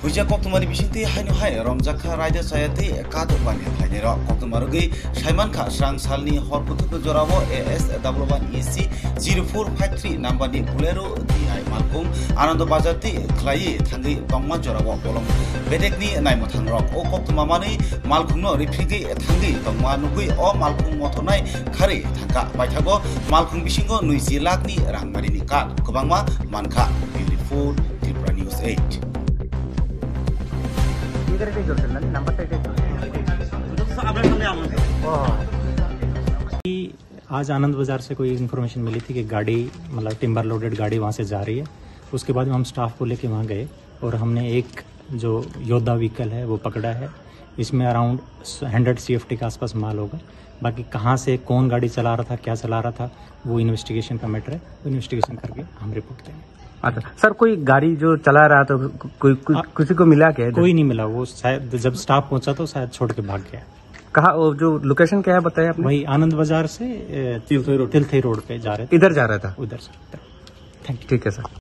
Huja Koktumari Bishiti Hainu Hai, Romjaka Rider Sayati, Kato Bani Hainero, Koktumarugi, Shaimanka, Shrang Salni, Horputu Joravo, AS11EC 0453, Nambani Pulero, Di Malkum, Anando Bazati, Klai, Tangi, Bangma Joravo, Bolom, Bedekni, Naimotan Rock, O Koktumamani, Malkuno, Ripigi, Tangi, Bangmanugui, or Malkum Motonai, Kari, Tanka, Baitago, Malkum Bishingo, Nuisi Lagni, Rangmarini Kat, Kobangma, Manka, Beautiful, Tripura News 8. आज आनंद बाजार से कोई information मिली थी कि गाड़ी मतलब timber loaded गाड़ी वहाँ से जा रही है। उसके बाद हम स्टाफ को लेके वहाँ गए और हमने एक जो योद्धा व्हीकल है वो पकड़ा है। इसमें अराउंड 100 CFT के आसपास माल होगा। बाकी कहाँ से कौन गाड़ी चला रहा था, क्या चला रहा था, वो इन्वेस्टिगेशन का मैटर है। वो इन्वेस्टिगेशन करके हम रिपोर्ट देंगे। अच्छा सर, कोई गाड़ी जो चला रहा था किसी को मिला क्या? कोई नहीं मिला। वो शायद जब स्टाफ पहुंचा तो शायद छोड़ के भाग गया। कहा वो जो लोकेशन क्या है बताया आपने? वही आनंद बाजार से तिलथई रोड पे जा रहे थे। इधर जा रहा था? उधर से। Thank you. ठीक है सर।